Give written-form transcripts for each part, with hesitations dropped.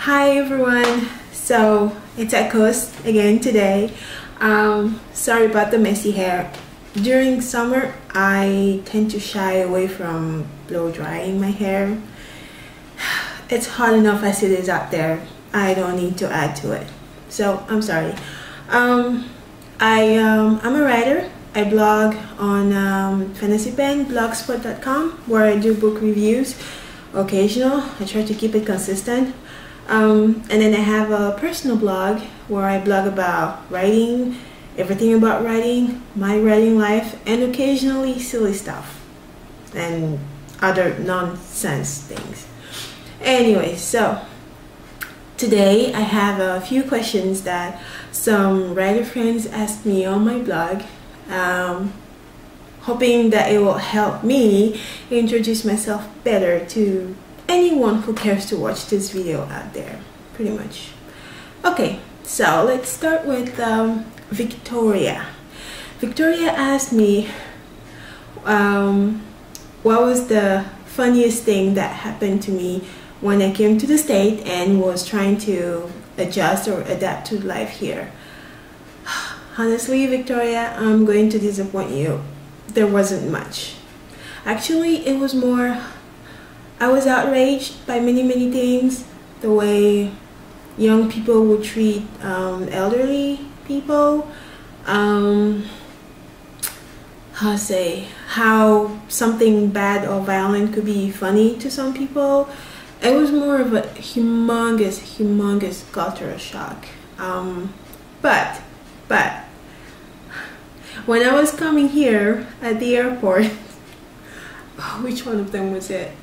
Hi everyone, so it's Echoes again today. Sorry about the messy hair. During summer I tend to shy away from blow drying my hair. It's hot enough as it is out there. I don't need to add to it, so I'm sorry. I'm a writer. I blog on fantasypenblogspot.com where I do book reviews. Occasional. I try to keep it consistent. And then I have a personal blog where I blog about writing, everything about writing, my writing life, and occasionally silly stuff and other nonsense things. Anyway, so today I have a few questions that some writer friends asked me on my blog, hoping that it will help me introduce myself better to anyone who cares to watch this video out there, pretty much. Okay, so let's start with Victoria. Victoria asked me what was the funniest thing that happened to me when I came to the state and was trying to adjust or adapt to life here. Honestly, Victoria, I'm going to disappoint you. There wasn't much. Actually, it was more, I was outraged by many things. The way young people would treat elderly people. How something bad or violent could be funny to some people. It was more of a humongous cultural shock. But when I was coming here at the airport, which one of them was it?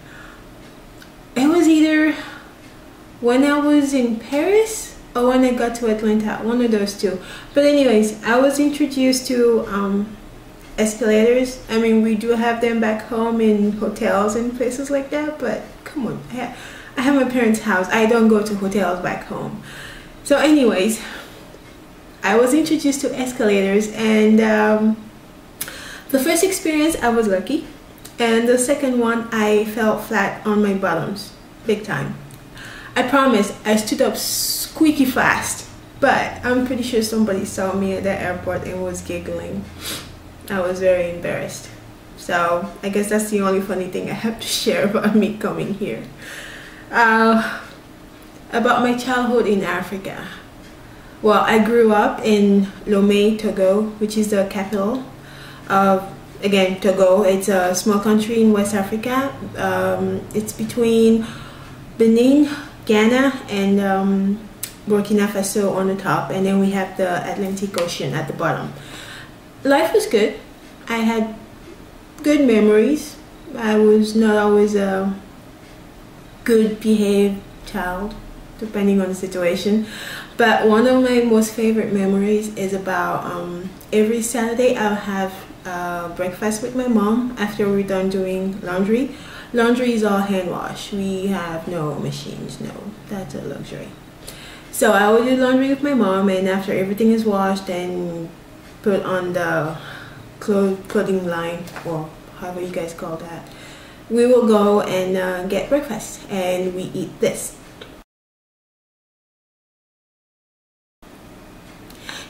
It was either when I was in Paris or when I got to Atlanta, one of those two. But anyways, I was introduced to escalators. I mean, we do have them back home in hotels and places like that, but come on, I have my parents' house. I don't go to hotels back home. So anyways, I was introduced to escalators, and the first experience I was lucky, and the second one I fell flat on my bottoms big time. I promise I stood up squeaky fast, but I'm pretty sure somebody saw me at the airport and was giggling. I was very embarrassed. So I guess that's the only funny thing I have to share about me coming here. About my childhood in Africa. Well, I grew up in Lomé, Togo, which is the capital of, again, Togo. It's a small country in West Africa. It's between Benin, Ghana, and Burkina Faso on the top, and then we have the Atlantic Ocean at the bottom. Life was good. I had good memories. I was not always a good behaved child, depending on the situation. But one of my most favorite memories is about every Saturday I'll have breakfast with my mom after we're done doing laundry. Laundry is all hand wash. We have no machines, no, that's a luxury. So I will do laundry with my mom, and after everything is washed and put on the clothing line, or however you guys call that, we will go and get breakfast, and we eat this.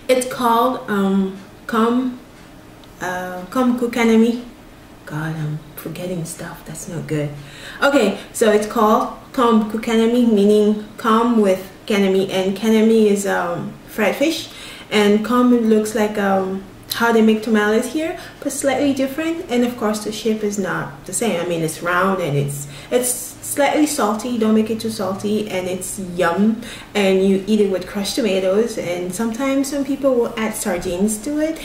It's called Come Kukanami. God, I'm forgetting stuff. That's no good. Okay, so it's called Come Kukanami, meaning come with kanami, and kanami is fried fish, and come looks like how they make tamales here, but slightly different. And of course, the shape is not the same. I mean, it's round and it's slightly salty. Don't make it too salty, and it's yum. And you eat it with crushed tomatoes, and sometimes some people will add sardines to it.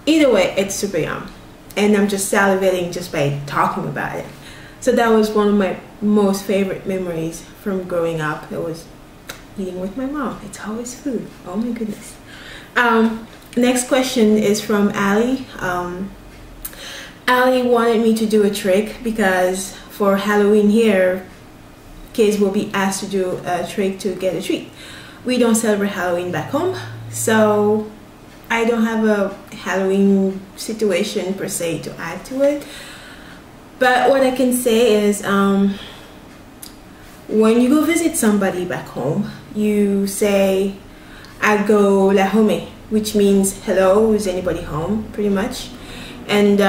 Either way, it's super yum, and I'm just salivating just by talking about it. So that was one of my most favorite memories from growing up. It was eating with my mom. It's always food. Oh my goodness. Next question is from Ali. Ali wanted me to do a trick because for Halloween here, kids will be asked to do a trick to get a treat. We don't celebrate Halloween back home, so I don't have a Halloween situation per se to add to it. But what I can say is when you go visit somebody back home, you say "Ago la home," which means hello, is anybody home, pretty much. And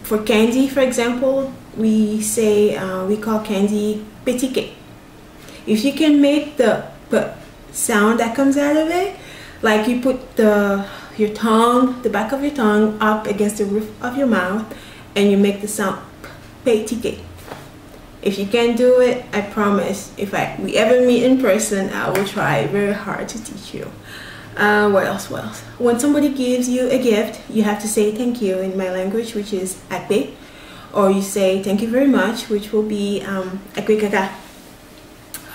for candy, for example, we say we call candy petit cake. If you can make the p sound that comes out of it, like you put your tongue, the back of your tongue up against the roof of your mouth, and you make the sound petit cake. If you can do it, I promise, if we ever meet in person, I will try very hard to teach you. What else? When somebody gives you a gift, you have to say thank you in my language, which is ape, or you say thank you very much, which will be akwekaka.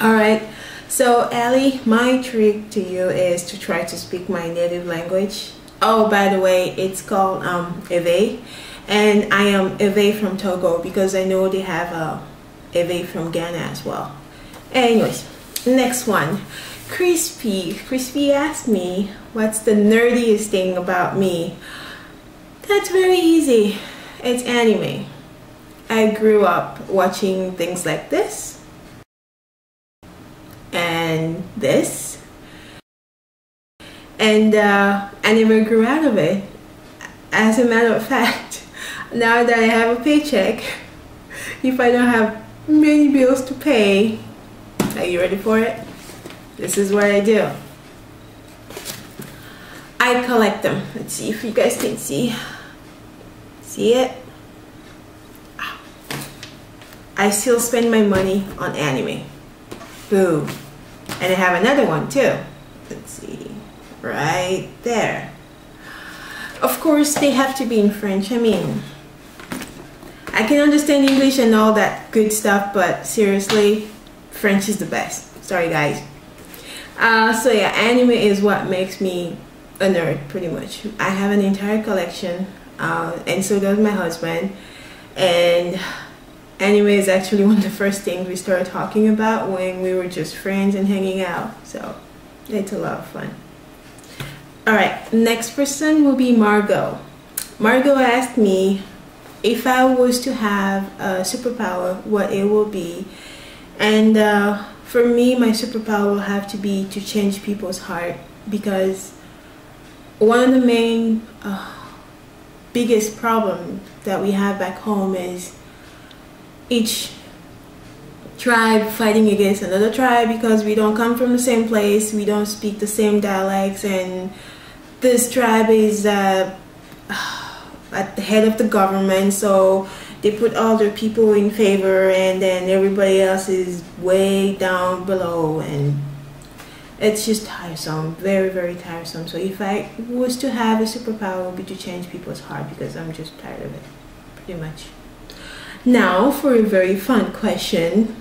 Alright, so Ali, my trick to you is to try to speak my native language. Oh, by the way, it's called Eve, and I am Eve from Togo because I know they have Eve from Ghana as well. Anyways, next one. Crispy asked me what's the nerdiest thing about me. That's very easy. It's anime. I grew up watching things like this and this, and I never grew out of it. As a matter of fact, now that I have a paycheck, if I don't have many bills to pay, are you ready for it? This is what I do. I collect them. Let's see if you guys can see. See it? I still spend my money on anime. Boom. And I have another one too. Let's see. Right there. Of course, they have to be in French. I mean, I can understand English and all that good stuff, but seriously, French is the best. Sorry, guys. So yeah, anime is what makes me a nerd, pretty much. I have an entire collection, and so does my husband. And anime is actually one of the first things we started talking about when we were just friends and hanging out. So it's a lot of fun. Alright, next person will be Margot. Margot asked me if I was to have a superpower, what it will be. And for me, my superpower will have to be to change people's heart, because one of the main biggest problem that we have back home is each tribe fighting against another tribe because we don't come from the same place, we don't speak the same dialects, and this tribe is at the head of the government, so they put all their people in favor and then everybody else is way down below, and it's just tiresome, very, very tiresome. So if I was to have a superpower, it would be to change people's heart, because I'm just tired of it, pretty much. Now for a very fun question,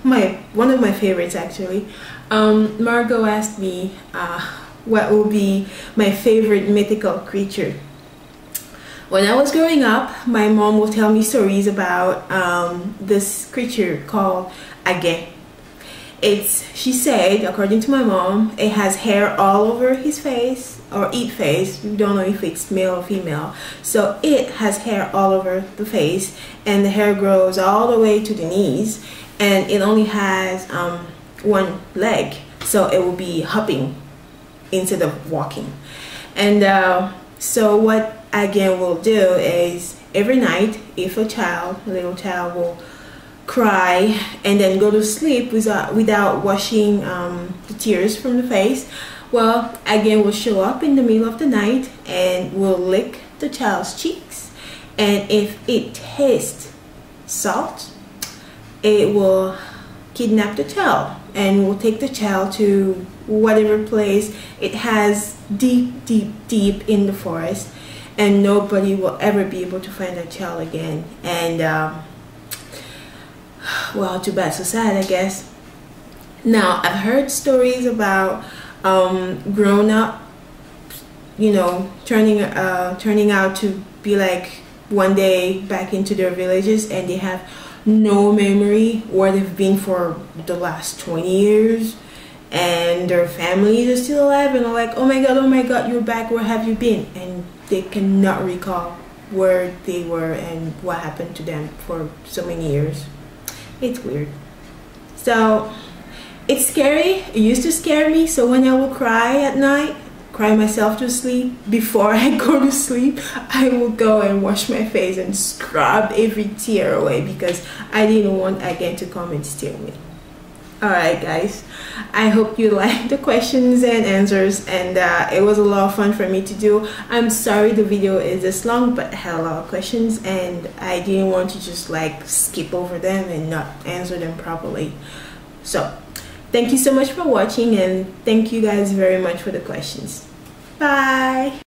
one of my favorites actually. Margot asked me what will be my favorite mythical creature. When I was growing up, my mom would tell me stories about this creature called Age. She said, according to my mom, it has hair all over his face, or its face. We don't know if it's male or female. So it has hair all over the face, and the hair grows all the way to the knees, and it only has one leg, so it will be hopping instead of walking. And so what Again will do is every night, if a little child will cry and then go to sleep without washing the tears from the face, well, Again will show up in the middle of the night and will lick the child's cheeks, and if it tastes salt, it will kidnap the child and will take the child to whatever place it has deep in the forest, and nobody will ever be able to find that child again. And well, too bad, so sad, I guess. Now, I've heard stories about grown up, you know, turning out to be like one day back into their villages, and they have no memory where they've been for the last 20 years, and their families are still alive, and they're like, oh my god, you're back, where have you been? And they cannot recall where they were and what happened to them for so many years. It's weird. So it's scary. It used to scare me. So when I will cry at night, cry myself to sleep, before I go to sleep, I will go and wash my face and scrub every tear away because I didn't want again to come and steal me. Alright guys, I hope you liked the questions and answers, and it was a lot of fun for me to do. I'm sorry the video is this long, but I had a lot of questions and I didn't want to just like skip over them and not answer them properly. So thank you so much for watching, and thank you guys very much for the questions. Bye.